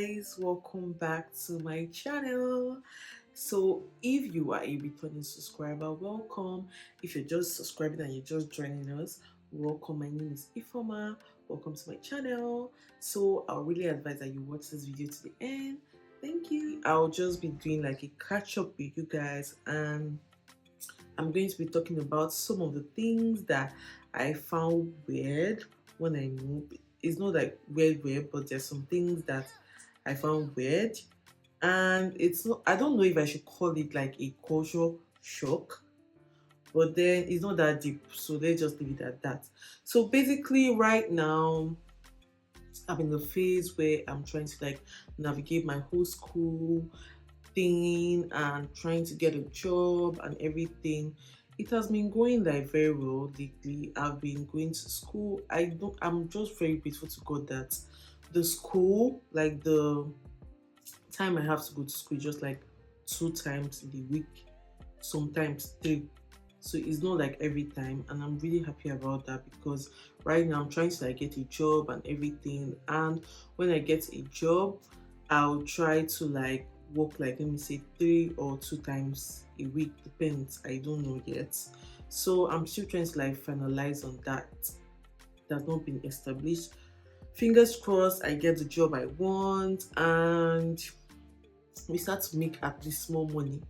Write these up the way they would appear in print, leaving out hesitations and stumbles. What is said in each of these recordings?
guys, welcome back to my channel. So if you are a returning subscriber, welcome. If you're just subscribing and you're just joining us, welcome. My name is Ifeoma. Welcome to my channel. So I'll really advise that you watch this video to the end. Thank you. I'll just be doing like a catch up with you guys, and I'm going to be talking about some of the things that I found weird when I moved. It's not like weird, but there's some things that I found weird, and it's not. I don't know if I should call it like a culture shock, but then it's not that deep. So let's just leave it at that. So basically, right now, I'm in the phase where I'm trying to like navigate my whole school thing and trying to get a job and everything. It has been going like very well lately. I've been going to school. I'm just very grateful to God that the school, like the time I have to go to school is just like 2 times in the week, sometimes three. So it's not like every time, and I'm really happy about that because right now I'm trying to like get a job and everything. And when I get a job, I'll try to like work like, let me say, 3 or 2 times a week, depends. I don't know yet. So I'm still trying to like finalize on that. That's not been established. Fingers crossed I get the job I want and we start to make at least small money.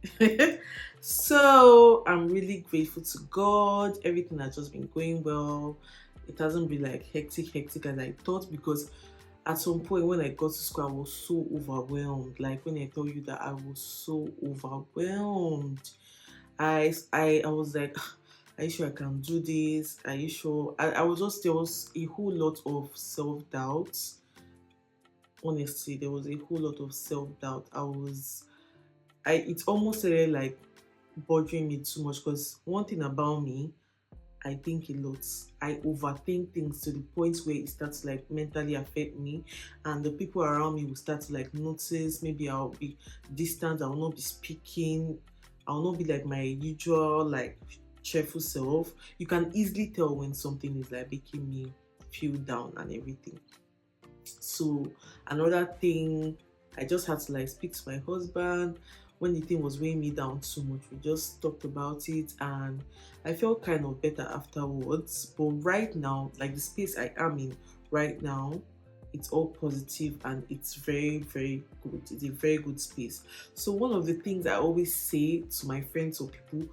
So I'm really grateful to God. Everything has just been going well. It hasn't been like hectic as I thought, because at some point when I got to school I was so overwhelmed. Like when I tell you that I was so overwhelmed, I was like, are you sure I can do this? Are you sure? I was just, there was a whole lot of self-doubt. Honestly, there was a whole lot of self-doubt. It almost started like bothering me too much, because one thing about me, I think a lot. I overthink things to the point where it starts to like mentally affect me, and the people around me will start to like notice. Maybe I'll be distant, I will not be speaking, I will not be like my usual like cheerful self. You can easily tell when something is like making me feel down and everything. So another thing, I just had to like speak to my husband when the thing was weighing me down too much. We just talked about it and I felt kind of better afterwards. But right now, like the space I am in right now, it's all positive and it's very good. It's a very good space. So one of the things I always say to my friends or people,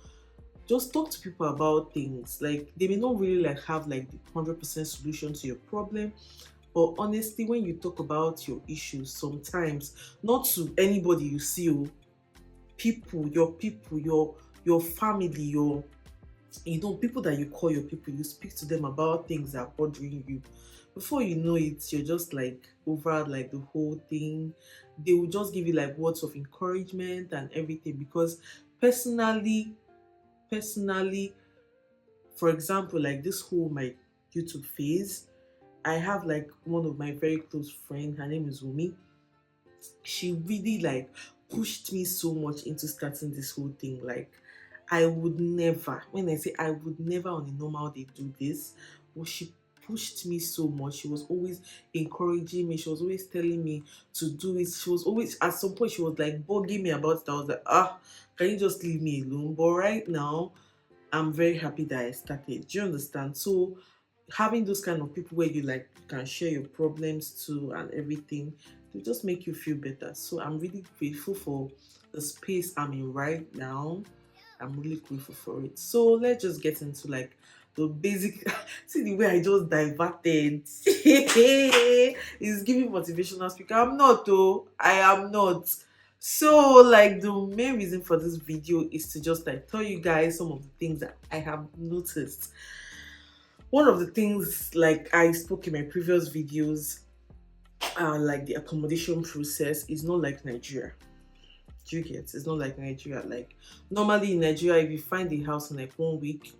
just talk to people about things. Like they may not really like have like the 100% solution to your problem, but honestly, when you talk about your issues, sometimes not to anybody you see, people, your family, your, you know, people that you call your people, you speak to them about things that are bothering you. Before you know it, you're just like over like the whole thing. They will just give you like words of encouragement and everything. Because personally, for example, like this whole my YouTube phase, I have like one of my very close friend, her name is Wumi. She really like pushed me so much into starting this whole thing. Like I would never, when I say I would never on a normal day do this, but she pushed me so much. She was always encouraging me. She was always telling me to do it. She was always, at some point she was like bugging me about it. I was like, can you just leave me alone? But right now I'm very happy that I started. Do you understand? So having those kind of people where you like can share your problems to and everything, they just make you feel better. So I'm really grateful for the space I'm in right now. I'm really grateful for it. So let's just get into like the basic. See the way I just diverted. It's giving motivational speaker. I'm not though. I am not. So like the main reason for this video is to just like tell you guys some of the things that I have noticed. One of the things, like I spoke in my previous videos, like the accommodation process is not like Nigeria. Do you get? It's not like Nigeria. Like normally in Nigeria, if you find a house in like 1 week,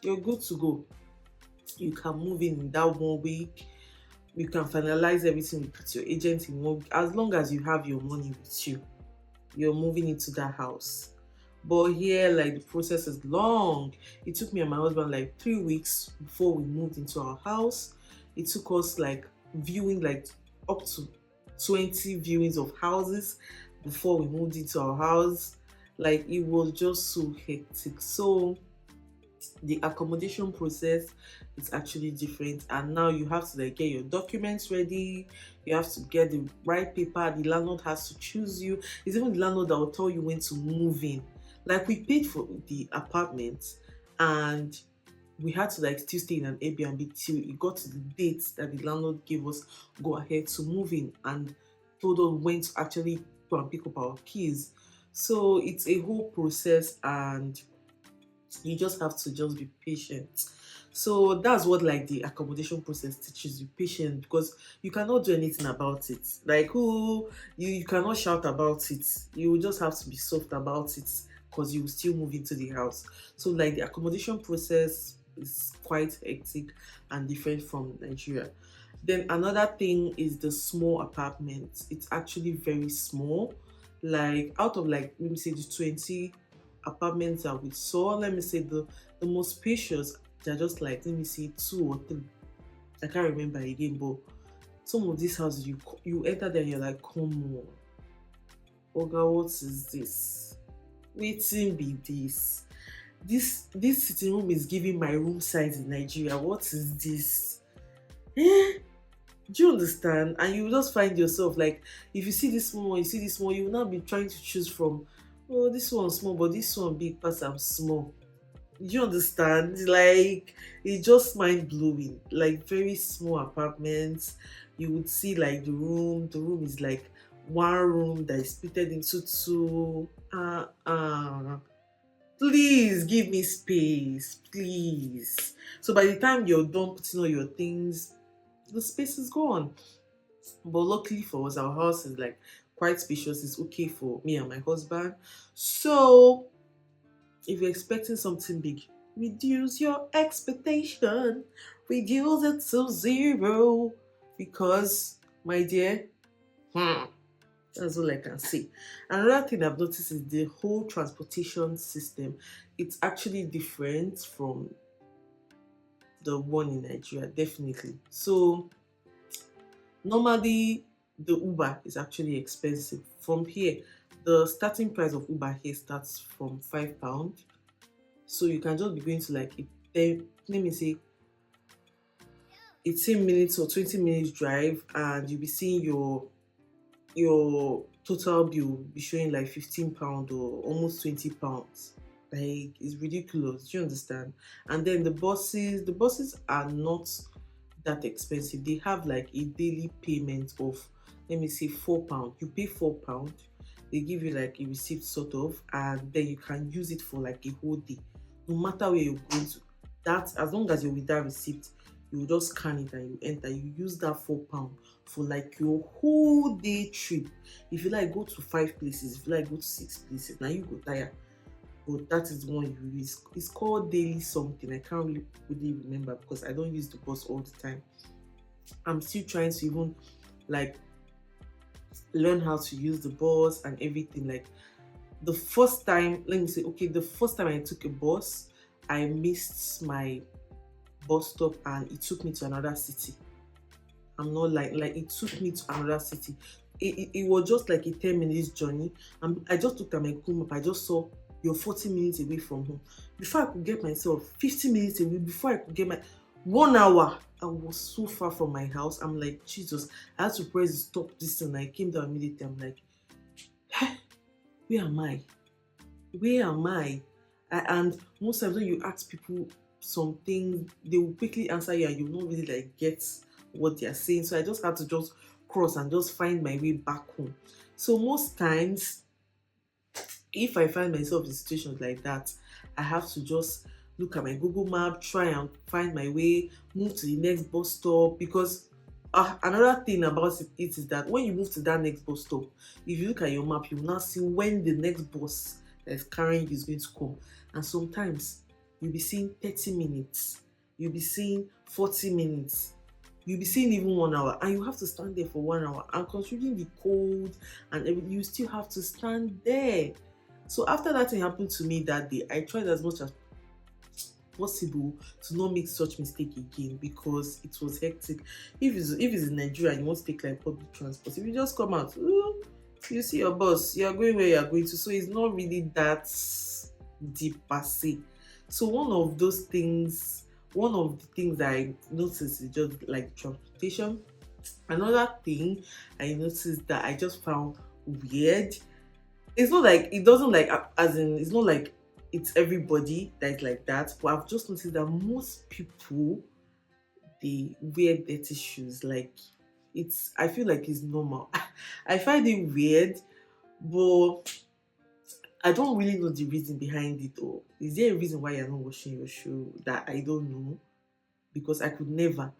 you're good to go. You can move in that 1 week. You can finalize everything with your agent in 1 week. As long as you have your money with you, you're moving into that house. But here, like the process is long. It took me and my husband like 3 weeks before we moved into our house. It took us like viewing like up to 20 viewings of houses before we moved into our house. Like it was just so hectic. So the accommodation process is actually different, and now you have to like get your documents ready, you have to get the right paper, the landlord has to choose you. It's even the landlord that will tell you when to move in. Like we paid for the apartment, and we had to like still stay in an Airbnb till it got to the date that the landlord gave us go ahead to move in, and told us when to actually go and pick up our keys. So it's a whole process, and you just have to just be patient. So that's what like the accommodation process teaches you, patience, because you cannot do anything about it. Like who you cannot shout about it, you will just have to be soft about it, because you will still move into the house. So like the accommodation process is quite hectic and different from Nigeria. Then another thing is the small apartment. It's actually very small. Like out of like, let me say, the 20 apartments that we saw, let me say the most spacious, they're just like, let me see, two or three. I can't remember again, but some of these houses you enter there and you're like, come on, Oga, what is this? Waiting be this. This sitting room is giving my room size in Nigeria. What is this? Eh? Do you understand? And you will just find yourself like, if you see this small one, you see this one, you will not be trying to choose from, oh, this one small, but this one big, pass I'm small. Do you understand? Like, it's just mind blowing. Like very small apartments. You would see like the room is like one room that is split into two. Please give me space, please. So by the time you're done putting all your things, the space is gone. But luckily for us, our house is like quite spacious. It's okay for me and my husband. So if you're expecting something big, reduce your expectation. Reduce it to zero. Because, my dear, that's all I can say. Another thing I've noticed is the whole transportation system. It's actually different from the one in Nigeria, definitely. So normally the Uber is actually expensive. From here, the starting price of Uber here starts from £5. So you can just be going to like let me say 18 minutes or 20 minutes drive, and you'll be seeing your total bill be showing like £15 or almost £20. Like it's ridiculous. Do you understand? And then the buses are not that expensive. They have like a daily payment of, let me say, £4. You pay £4, they give you like a receipt sort of, and then you can use it for like a whole day. No matter where you're going to. That, as long as you're with that receipt, you just scan it and you enter. You use that £4 for like your whole day trip. If you like go to 5 places, if you like go to 6 places, now you go tired. But that is the one you use. It's called daily something. I can't really remember because I don't use the bus all the time. I'm still trying to even like learn how to use the bus and everything. Like the first time, let me say, okay, the first time I took a bus, I missed my bus stop and it took me to another city. I'm not like it took me to another city. It was just like a 10 minutes journey. And I just looked at my Google map. I just saw you're 40 minutes away from home. Before I could get myself 50 minutes away, before I could get my 1 hour, I was so far from my house. I'm like, Jesus, I had to press the stop this and I came down immediately. I'm like, hey, where am I? Where am I? And most times when you ask people something, they will quickly answer you and you will not really like get what they are saying. So I just had to just cross and just find my way back home. So most times, if I find myself in situations like that, I have to just look at my Google map, try and find my way, move to the next bus stop. Because another thing about it is that when you move to that next bus stop, if you look at your map, you will now see when the next bus that is carrying you is going to come. And sometimes you'll be seeing 30 minutes, you'll be seeing 40 minutes, you'll be seeing even 1 hour, and you have to stand there for 1 hour. And considering the cold and everything, you still have to stand there. So after that thing happened to me that day, I tried as much as possible to not make such mistake again because it was hectic. If it's in Nigeria and you want to take like public transport, if you just come out, you see your boss, you are going where you are going to. So it's not really that deep per se. So one of the things that I noticed is just like transportation. Another thing I noticed that I just found weird, it's not like it doesn't like as in it's not like it's everybody that is like that, but I've just noticed that most people they wear dirty shoes. Like I feel like it's normal. I find it weird, but I don't really know the reason behind it. Or is there a reason why you're not washing your shoe that I don't know? Because I could never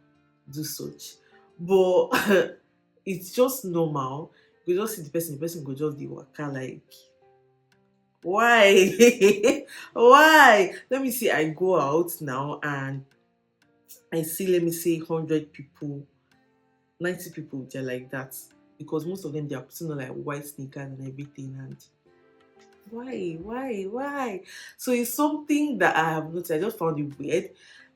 do such. But it's just normal. You just see the person go just the waka like why? Why? Let me see. I go out now and I see, let me say, 100 people, 90 people, they're like that. Because most of them, they are putting on like white sneakers and everything. And why? So it's something that I have noticed. I just found it weird.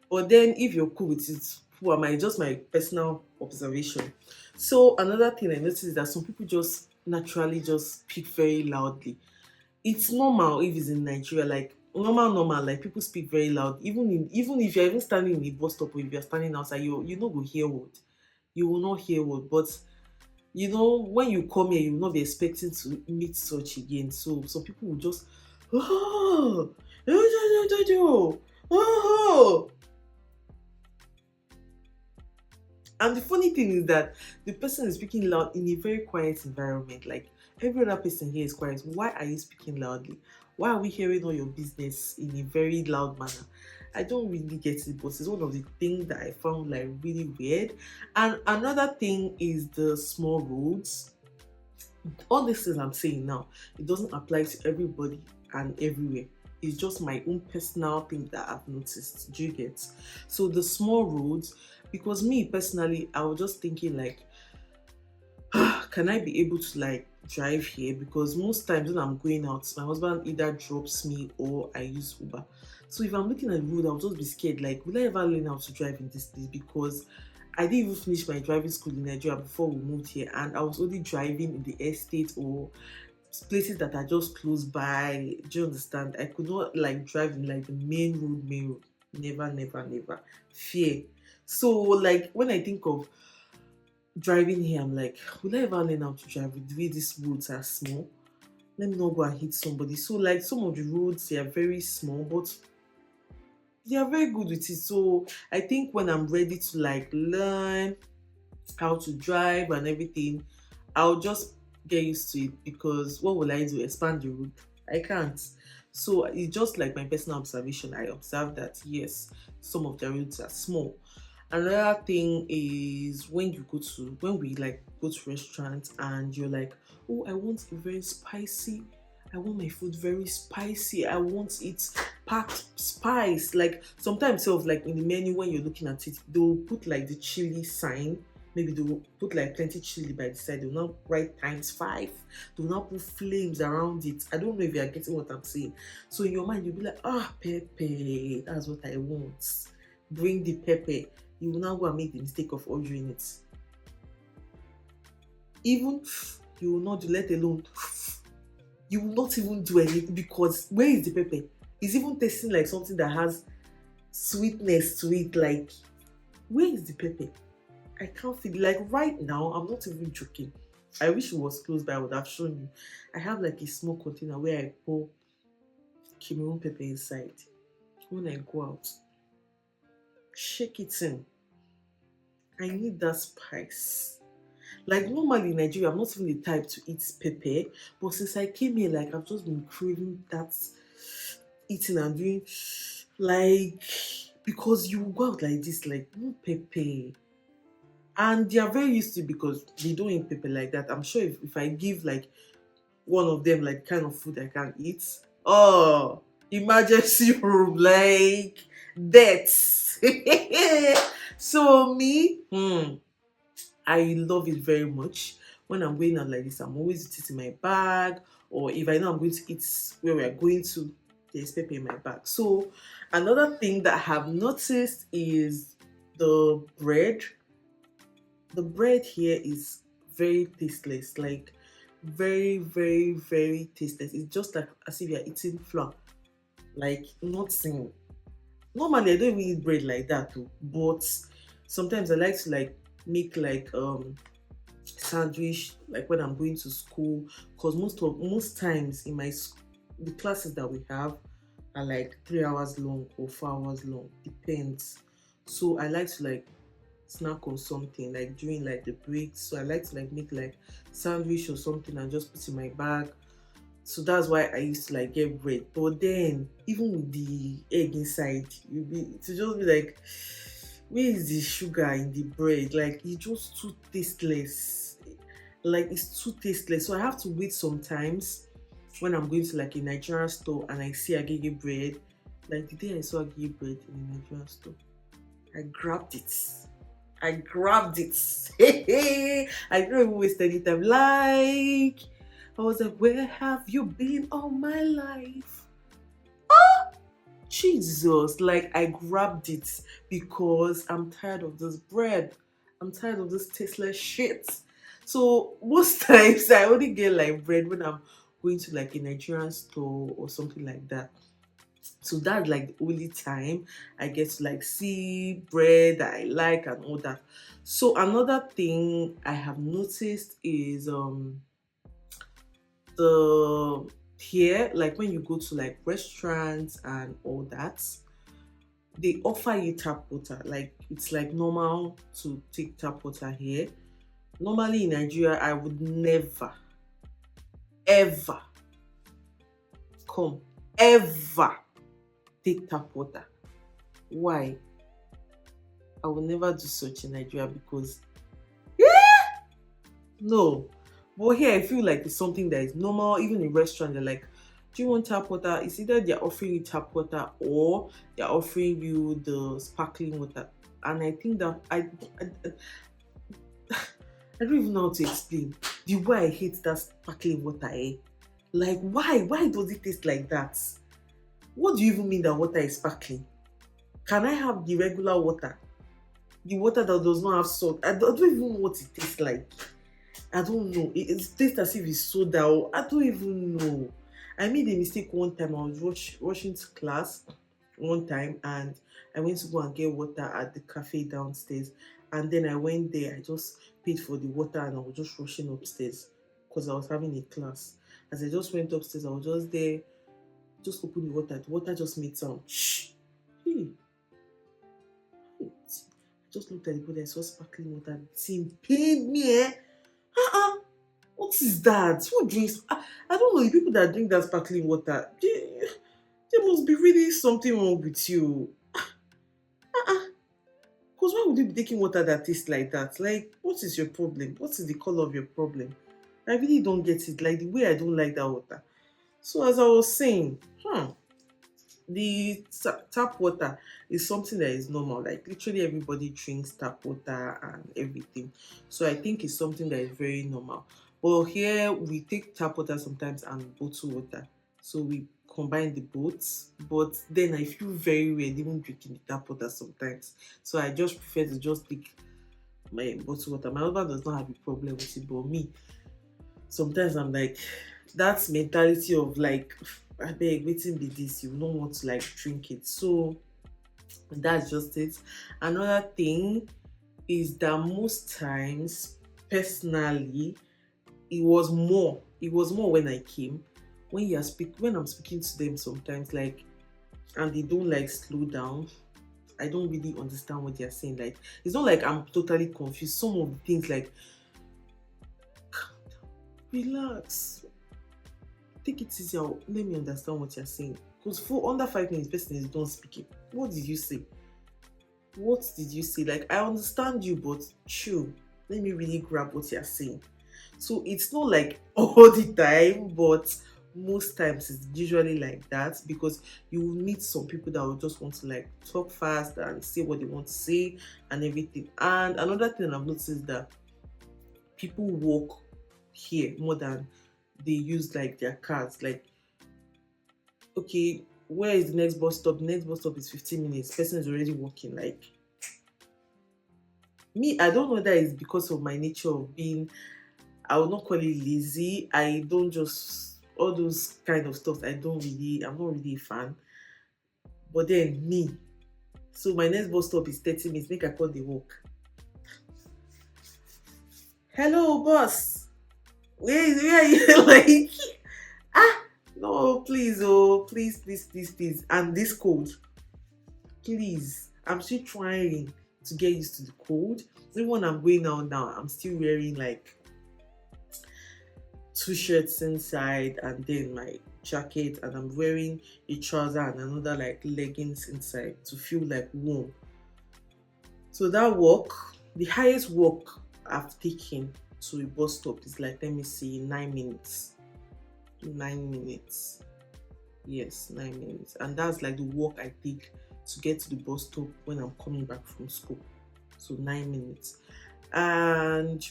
But then, if you're cool with it, who am I? Just my personal observation. So another thing I noticed is that some people just naturally just speak very loudly. It's normal if it's in Nigeria, like normal, like people speak very loud. Even if you're even standing in a bus stop or if you're standing outside, you not go hear word. You will not hear word. But when you come here, you will not be expecting to meet such again. So some people will just oh, oh. And the funny thing is that the person is speaking loud in a very quiet environment. Like every other person here is quiet. Why are you speaking loudly? Why are we hearing all your business in a very loud manner? I don't really get it, but it's one of the things that I found like really weird. And another thing is the small roads. All these things I'm saying now, it doesn't apply to everybody and everywhere. It's just my own personal thing that I've noticed. Do you get? So the small roads, because me personally, I was just thinking like, can I be able to like drive here? Because most times when I'm going out, my husband either drops me or I use Uber. So if I'm looking at the road, I'll just be scared. Like, will I ever learn how to drive in this place? Because I didn't even finish my driving school in Nigeria before we moved here, and I was only driving in the estate or places that are just close by. Do you understand? I could not like drive in like the main road. Never. Fear. So like when I think of driving here, I'm like, will I ever learn how to drive with the way these roads are small? Let me not go and hit somebody. So like some of the roads they are very small, but they are very good with it. So I think when I'm ready to like learn how to drive and everything, I'll just get used to it because what will I do? Expand the road? I can't. So it's just like my personal observation. I observed that yes, some of the roads are small. Another thing is when we like go to restaurants and you're like, oh, I want it very spicy. I want my food very spicy. I want it packed spice. Like sometimes sort of like in the menu when you're looking at it, they'll put like the chili sign. Maybe they'll put like plenty chili by the side. They'll now write times 5. They'll now put flames around it. I don't know if you are getting what I'm saying. So in your mind, you'll be like, pepper. That's what I want. Bring the pepper. You will now go and make the mistake of ordering it. Even you will not do, let alone you will not even do anything because where is the pepper? It's even tasting like something that has sweetness to it. Like, where is the pepper? I can't feel it. Like right now, I'm not even joking. I wish it was close by, I would have shown you. I have like a small container where I pour Cameroon pepper inside. When I go out, shake it in. I need that spice. Like normally in Nigeria, I'm not even the type to eat pepper, but since I came here, like I've just been craving that eating and doing like because you go out like this, like no pepper. And they are very used to it because they don't eat pepper like that. I'm sure if I give like one of them like kind of food I can eat, oh emergency room, like death. So me, I love it very much. When I'm going out like this, I'm always with it in my bag. Or if I know I'm going to eat where we are going to, there's pepper in my bag. So another thing that I have noticed is the bread. The bread here is very tasteless, like very, very, very tasteless. It's just like as if you're eating flour, like nothing. Normally I don't even eat bread like that too, but sometimes I like to like make like sandwich like when I'm going to school, because most times in the classes that we have are like 3 hours long or 4 hours long, depends. So I like to like snack or something like during like the breaks. So I like to like make like sandwich or something and just put in my bag. So that's why I used to like get bread. But then even with the egg inside, to just be like, where is the sugar in the bread? Like it's just too tasteless. Like it's too tasteless. So I have to wait sometimes when I'm going to like a Nigerian store and I see agege bread. Like the day I saw agege bread in a Nigerian store, I grabbed it. I grabbed it. I didn't even waste any time. Like, I was like, where have you been all my life? Jesus, like I grabbed it because I'm tired of this bread. I'm tired of this tasteless shit. So most times I only get like bread when I'm going to like a Nigerian store or something like that. So that's like the only time I get to like see bread that I like and all that. So another thing I have noticed is the here, like when you go to like restaurants and all that, they offer you tap water. Like it's like normal to take tap water here. Normally in Nigeria, I would never, ever come, ever take tap water. Why? I will never do such in Nigeria because no. But here I feel like it's something that is normal. Even in restaurant, they're like, do you want tap water? It's either they're offering you tap water or they're offering you the sparkling water. And I think that I don't even know how to explain the way I hate that sparkling water, eh? Like why? Why does it taste like that? What do you even mean that water is sparkling? Can I have the regular water? The water that does not have salt. I don't even know what it tastes like. I don't know. It tastes as if it's soda. Or I don't even know. I made a mistake one time. I was rushing to class one time and I went to go and get water at the cafe downstairs. And then I went there. I just paid for the water and I was just rushing upstairs because I was having a class. As I just went upstairs, I was just there, just opened the water. The water just made sound. Shh. Hey, wait. I just looked at the bottle. I saw sparkling water. The thing pained me. Eh? Uh-uh. What is that? Who drinks? I don't know. The people that drink that sparkling water, there must be really something wrong with you. Uh-uh. Because why would you be taking water that tastes like that? Like, what is your problem? What is the color of your problem? I really don't get it. Like the way I don't like that water. So as I was saying, the tap water is something that is normal. Like literally everybody drinks tap water and everything. So I think it's something that is very normal. But here we take tap water sometimes and bottle water. So we combine the both. But then I feel very weird even drinking the tap water sometimes. So I just prefer to just take my bottle water. My husband does not have a problem with it, but me, sometimes I'm like, that mentality of like, I beg, waiting be this, you don't want to like drink it. So that's just it. Another thing is that most times, personally, it was more when I came. When I'm speaking to them sometimes, like, and they don't like slow down. I don't really understand what they're saying. Like, it's not like I'm totally confused. Some of the things like, relax, take it easy, let me understand what you're saying. Because for under 5 minutes, person is done speaking. What did you say? What did you say? Like, I understand you, but chill. Let me really grab what you're saying. So it's not like all the time, but most times it's usually like that because you will meet some people that will just want to like talk fast and say what they want to say and everything. And another thing I've noticed is that people walk here more than they use like their cars. Like, okay, Where is the next bus stop? The next bus stop is 15 minutes. Person is already walking. Like me, I don't know whether it's because of my nature of being, I would not call it lazy. I don't just, all those kind of stuff. I'm not really a fan. But then me, so my next bus stop is 30 minutes. Make I call the walk. Hello, boss. Where are you? Like, ah, no, please, oh, please, please, please, please. And this cold, please. I'm still trying to get used to the cold. Even when I'm going out now, I'm still wearing like two shirts inside and then my jacket, and I'm wearing a trouser and another like leggings inside to feel like warm. So that walk, the highest walk I've taken to a bus stop is like, let me see, 9 minutes. 9 minutes. Yes, 9 minutes. And that's like the walk I take to get to the bus stop when I'm coming back from school. So 9 minutes. And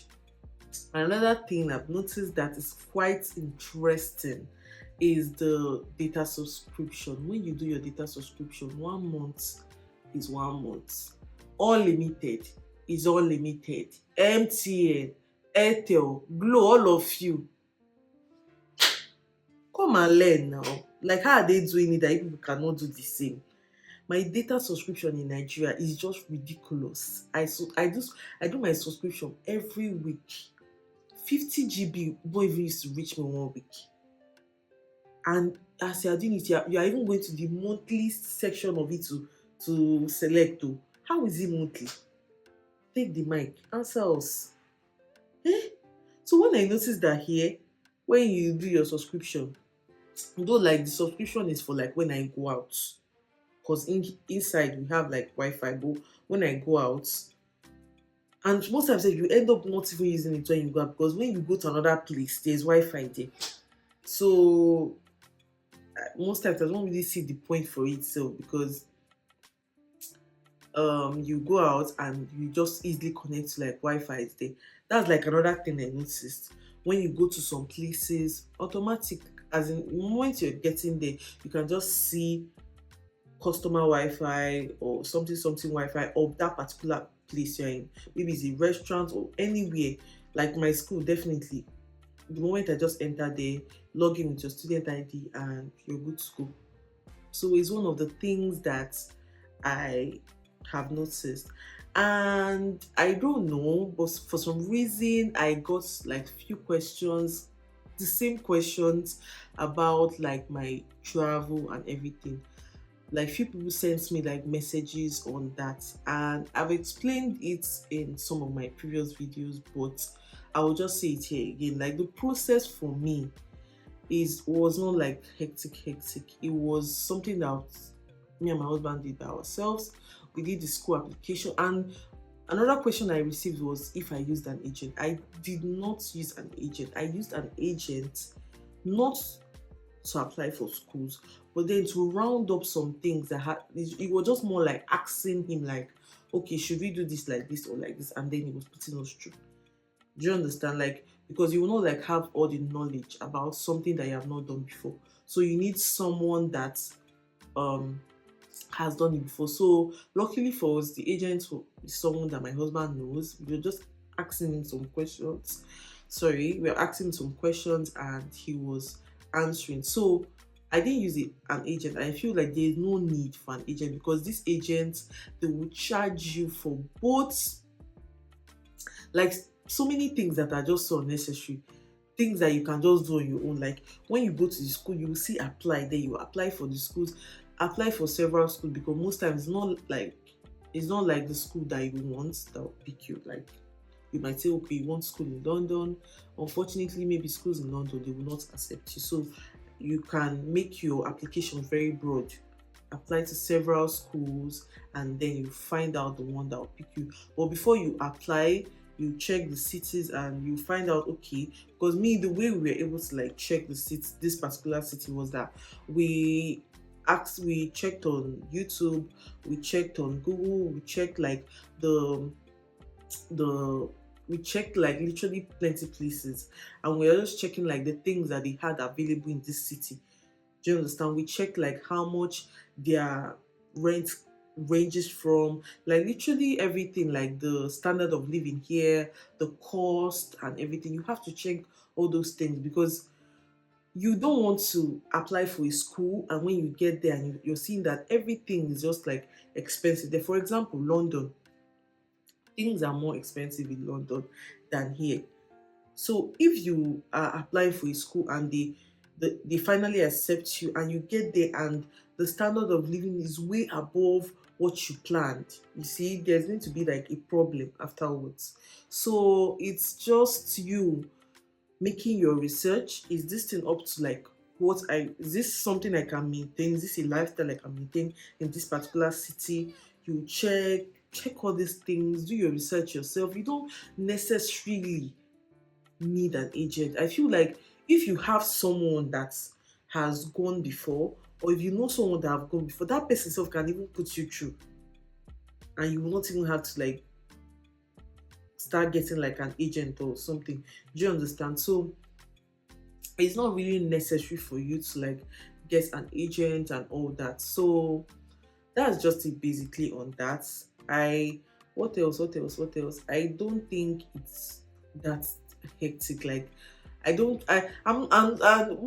another thing I've noticed that is quite interesting is the data subscription. When you do your data subscription, 1 month is 1 month. Unlimited is unlimited. MTN, Airtel, Glo, all of you, come and learn now. Like, how are they doing it that people cannot do the same? My data subscription in Nigeria is just ridiculous. I do my subscription every week. 50 GB don't even used to reach me 1 week. And as you are doing it, you are even going to the monthly section of it to select. Oh, how is it monthly? Take the mic, answer us. Eh? So when I noticed that here, when you do your subscription, though like the subscription is for like when I go out, because inside we have like Wi-Fi, but when I go out, and most times you end up not even using it when you go out, because when you go to another place, there's Wi-Fi there. So most times I don't really see the point for it, so because you go out and you just easily connect to like Wi-Fi is there. That's like another thing I noticed. When you go to some places, automatic, as in the moment you're getting there, you can just see customer Wi-Fi or something Wi-Fi of that particular place you're in. Maybe it's a restaurant or anywhere. Like my school, definitely. The moment I just enter there, log in with your student ID and you're good to go. So it's one of the things that I have noticed. And I don't know, but for some reason I got like few questions, the same questions about like my travel and everything. Like few people sent me like messages on that, and I've explained it in some of my previous videos, but I will just say it here again. Like the process for me was not like hectic. It was something that me and my husband did by ourselves. We did the school application, and another question I received was if I used an agent. I did not use an agent. I used an agent not to apply for schools, but then to round up some things that had, it was just more like asking him like, okay, should we do this like this or like this, and then he was putting us through. Do you understand? Like, because you will not like have all the knowledge about something that you have not done before, so you need someone that um has done it before. So luckily for us, the agent is someone that my husband knows. We were just asking him some questions. Sorry, we were asking him some questions and he was answering. So I didn't use an agent. I feel like there's no need for an agent, because this agent, they will charge you for both, like so many things that are just so unnecessary, things that you can just do on your own. Like when you go to the school, you will see apply, then you apply for the schools, apply for several schools, because most times it's not like the school that you want that will pick you. Like you might say, okay, you want school in London. Unfortunately, maybe schools in London, they will not accept you. So you can make your application very broad, apply to several schools, and then you find out the one that will pick you. But before you apply, you check the cities and you find out, okay, because me, the way we were able to like check the cities, this particular city, was that we checked on YouTube, we checked on Google, we checked like the we checked like literally plenty places, and we were just checking like the things that they had available in this city. Do you understand? We check like how much their rent ranges from, like literally everything, like the standard of living here, the cost and everything. You have to check all those things because you don't want to apply for a school and when you get there and you're seeing that everything is just like expensive there. For example, London, things are more expensive in London than here. So if you are applying for a school and they finally accept you and you get there and the standard of living is way above what you planned, you see, there's going to be like a problem afterwards. So it's just you making your research. Is this thing up to like what I is this something I can maintain? Is this a lifestyle I can maintain in this particular city? You check all these things, do your research yourself. You don't necessarily need an agent. I feel like if you have someone that has gone before, or if you know someone that have gone before, that person itself can even put you through, and you will not even have to like start getting like an agent or something. Do you understand? So it's not really necessary for you to like get an agent and all that. So that's just it basically on that. I what else? I don't think it's that hectic. Like I'm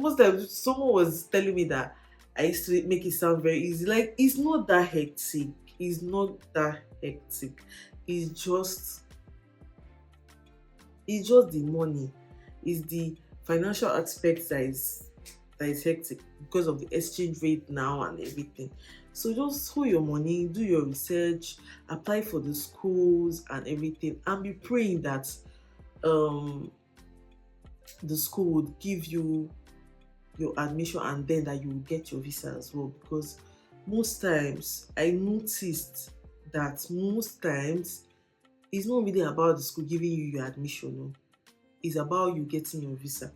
most of someone was telling me that I used to make it sound very easy. Like it's not that hectic. It's not that hectic. It's just it's just the money. It's the financial aspect that is hectic because of the exchange rate now and everything. So just hold your money, do your research, apply for the schools and everything, and be praying that um the school would give you your admission and then that you will get your visa as well. Because most times I noticed that most times it's not really about the school giving you your admission, no. It's about you getting your visa.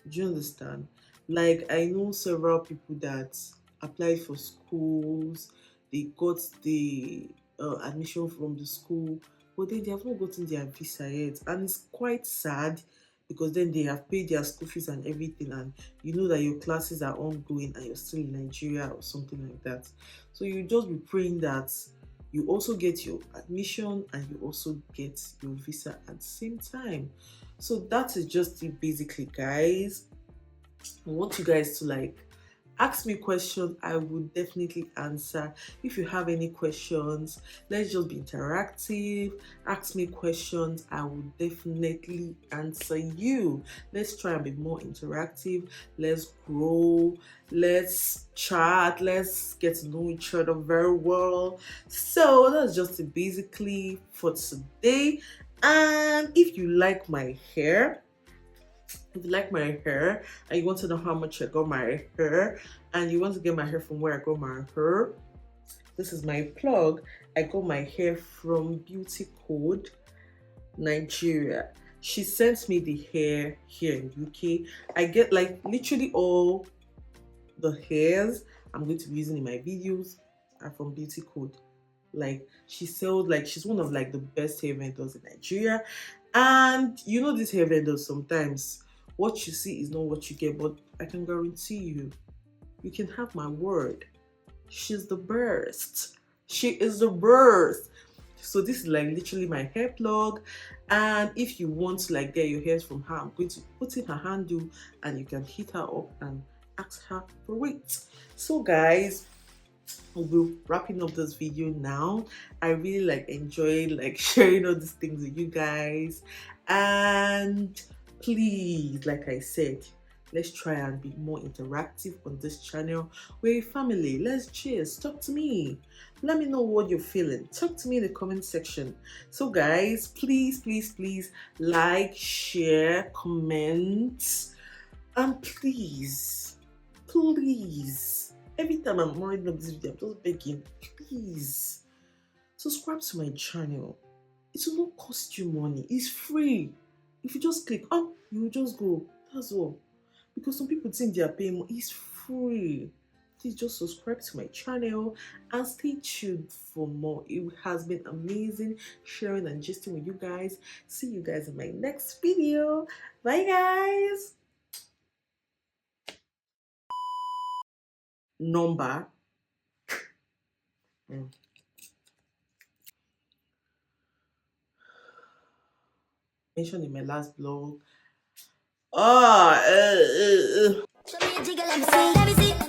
Do you understand? Like I know several people that applied for schools, they got the admission from the school, but then they have not gotten their visa yet, and it's quite sad because then they have paid their school fees and everything, and you know that your classes are ongoing and you're still in Nigeria or something like that. So you just be praying that you also get your admission and you also get your visa at the same time. So that is just it basically, guys. I want you guys to like ask me questions. I will definitely answer. If you have any questions, let's just be interactive. Ask me questions, I will definitely answer you. Let's try and be more interactive. Let's grow, let's chat, let's get to know each other very well. So that's just it basically for today. And if you like my hair, if you like my hair and you want to know how much I got my hair and you want to get my hair from where I got my hair, this is my plug. I got my hair from Beauty Code Nigeria. She sent me the hair here in UK. I get like literally all the hairs I'm going to be using in my videos are from Beauty Code. Like she sells, like she's one of like the best hair vendors in Nigeria. And you know these hair vendors, sometimes what you see is not what you get, but I can guarantee you, you can have my word. She's the best. She is the best. So this is like literally my hair plug. And if you want to like get your hairs from her, I'm going to put in her handle and you can hit her up and ask her for it. So guys, we'll be wrapping up this video now. I really like enjoyed like sharing all these things with you guys, and please, like I said, let's try and be more interactive on this channel. We're a family. Let's cheers. Talk to me. Let me know what you're feeling. Talk to me in the comment section. So guys, please like, share, comment, and please, every time I'm writing up this video, I'm just begging, please subscribe to my channel. It will not cost you money. It's free. If you just click, oh, you will just go. That's all. Because some people think they are paying more. It's free. Please just subscribe to my channel and stay tuned for more. It has been amazing sharing and gisting with you guys. See you guys in my next video. Bye guys. number. Mm. Mentioned in my last blog. Oh, Show me a jiggle, let me see, let me see.